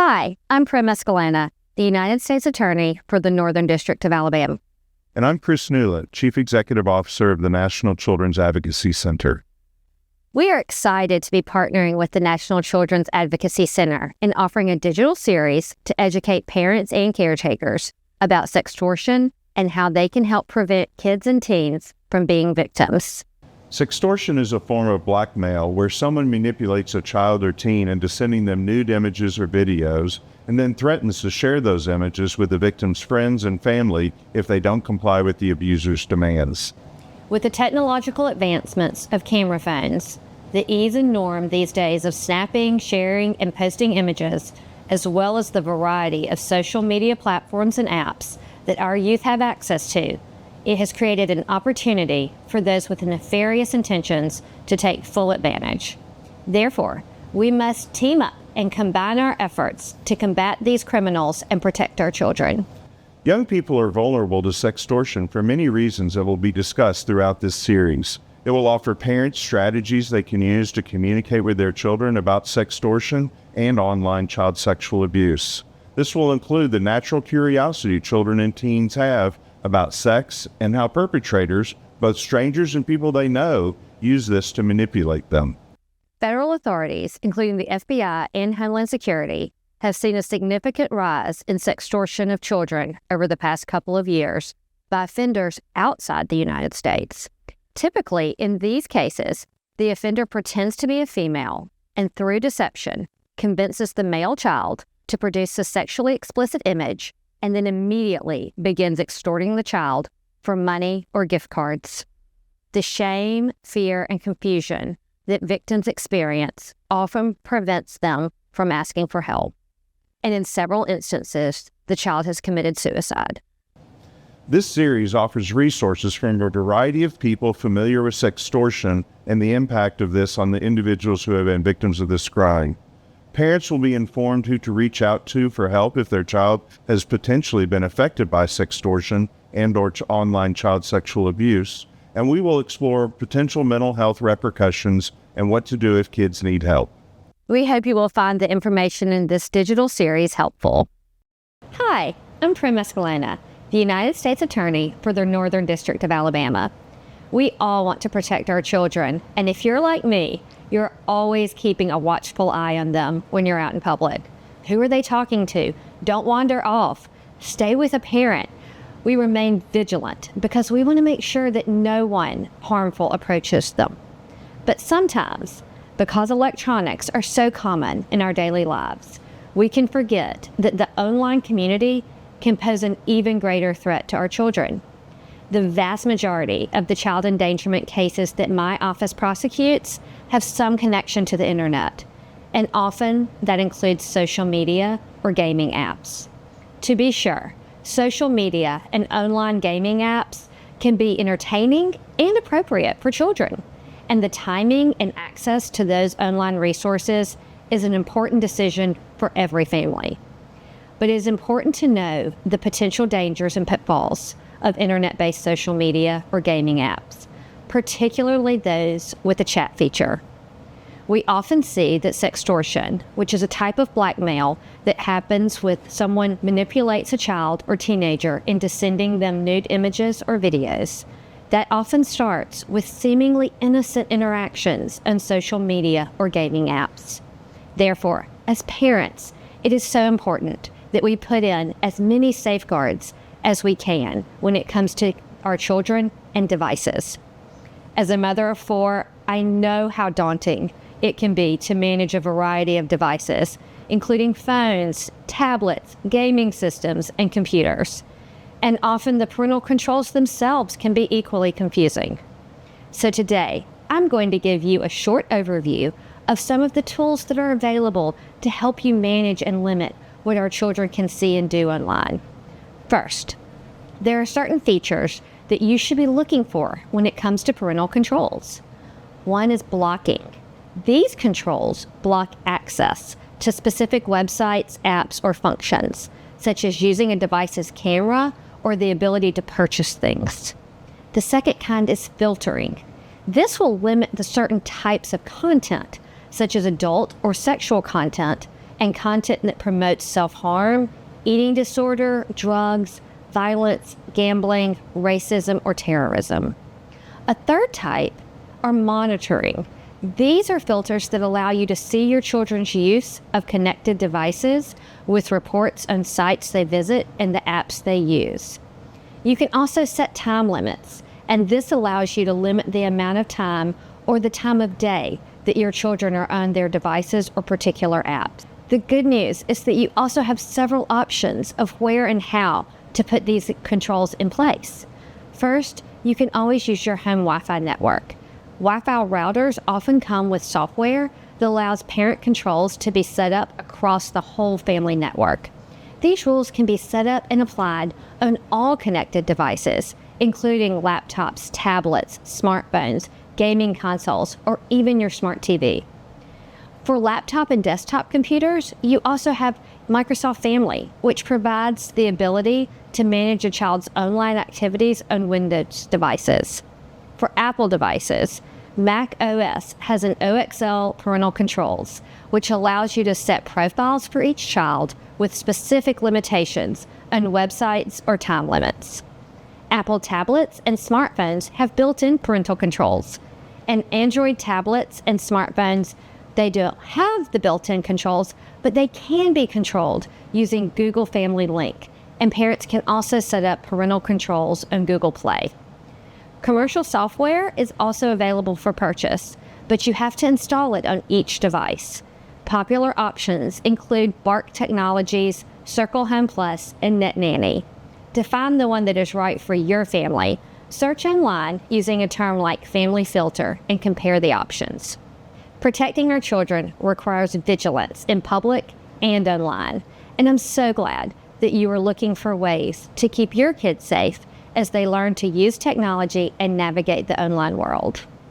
Hi, I'm Prim Escalona, the United States Attorney for the Northern District of Alabama. And I'm Chris Newlett, Chief Executive Officer of the National Children's Advocacy Center. We are excited to be partnering with the National Children's Advocacy Center in offering a digital series to educate parents and caretakers about sextortion and how they can help prevent kids and teens from being victims. Sextortion is a form of blackmail where someone manipulates a child or teen into sending them nude images or videos and then threatens to share those images with the victim's friends and family if they don't comply with the abuser's demands. With the technological advancements of camera phones, the ease and norm these days of snapping, sharing, and posting images, as well as the variety of social media platforms and apps that our youth have access to, it has created an opportunity for those with nefarious intentions to take full advantage. Therefore, we must team up and combine our efforts to combat these criminals and protect our children. Young people are vulnerable to sextortion for many reasons that will be discussed throughout this series. It will offer parents strategies they can use to communicate with their children about sextortion and online child sexual abuse. This will include the natural curiosity children and teens have about sex and how perpetrators, both strangers and people they know, use this to manipulate them. Federal authorities, including the FBI and Homeland Security, have seen a significant rise in sextortion of children over the past couple of years by offenders outside the United States. Typically, in these cases, the offender pretends to be a female and, through deception, convinces the male child to produce a sexually explicit image and then immediately begins extorting the child for money or gift cards. The shame, fear, and confusion that victims experience often prevents them from asking for help. And in several instances, the child has committed suicide. This series offers resources from a variety of people familiar with sextortion and the impact of this on the individuals who have been victims of this crime. Parents will be informed who to reach out to for help if their child has potentially been affected by sextortion and/or online child sexual abuse, and we will explore potential mental health repercussions and what to do if kids need help. We hope you will find the information in this digital series helpful. Hi, I'm Prim Escalona, the United States Attorney for the Northern District of Alabama. We all want to protect our children, and if you're like me, you're always keeping a watchful eye on them when you're out in public. Who are they talking to? Don't wander off. Stay with a parent. We remain vigilant because we want to make sure that no one harmful approaches them. But sometimes, because electronics are so common in our daily lives, we can forget that the online community can pose an even greater threat to our children. The vast majority of the child endangerment cases that my office prosecutes have some connection to the internet, and often that includes social media or gaming apps. To be sure, social media and online gaming apps can be entertaining and appropriate for children, and the timing and access to those online resources is an important decision for every family. But it is important to know the potential dangers and pitfalls of internet-based social media or gaming apps, particularly those with a chat feature. We often see that sextortion, which is a type of blackmail that happens when someone manipulates a child or teenager into sending them nude images or videos, that often starts with seemingly innocent interactions on social media or gaming apps. Therefore, as parents, it is so important that we put in as many safeguards as we can when it comes to our children and devices. As a mother of 4, I know how daunting it can be to manage a variety of devices, including phones, tablets, gaming systems, and computers. And often the parental controls themselves can be equally confusing. So today, I'm going to give you a short overview of some of the tools that are available to help you manage and limit what our children can see and do online. First, there are certain features that you should be looking for when it comes to parental controls. One is blocking. These controls block access to specific websites, apps, or functions, such as using a device's camera or the ability to purchase things. The second kind is filtering. This will limit the certain types of content, such as adult or sexual content, and content that promotes self-harm, eating disorder, drugs, violence, gambling, racism, or terrorism. A third type are monitoring. These are filters that allow you to see your children's use of connected devices with reports on sites they visit and the apps they use. You can also set time limits, and this allows you to limit the amount of time or the time of day that your children are on their devices or particular apps. The good news is that you also have several options of where and how to put these controls in place. First, you can always use your home Wi-Fi network. Wi-Fi routers often come with software that allows parent controls to be set up across the whole family network. These rules can be set up and applied on all connected devices, including laptops, tablets, smartphones, gaming consoles, or even your smart TV. For laptop and desktop computers, you also have Microsoft Family, which provides the ability to manage a child's online activities on Windows devices. For Apple devices, Mac OS has an OXL parental controls, which allows you to set profiles for each child with specific limitations on websites or time limits. Apple tablets and smartphones have built-in parental controls, and Android tablets and smartphones, they don't have the built-in controls, but they can be controlled using Google Family Link, and parents can also set up parental controls on Google Play. Commercial software is also available for purchase, but you have to install it on each device. Popular options include Bark Technologies, Circle Home Plus, and NetNanny. To find the one that is right for your family, search online using a term like family filter and compare the options. Protecting our children requires vigilance in public and online, and I'm so glad that you are looking for ways to keep your kids safe as they learn to use technology and navigate the online world.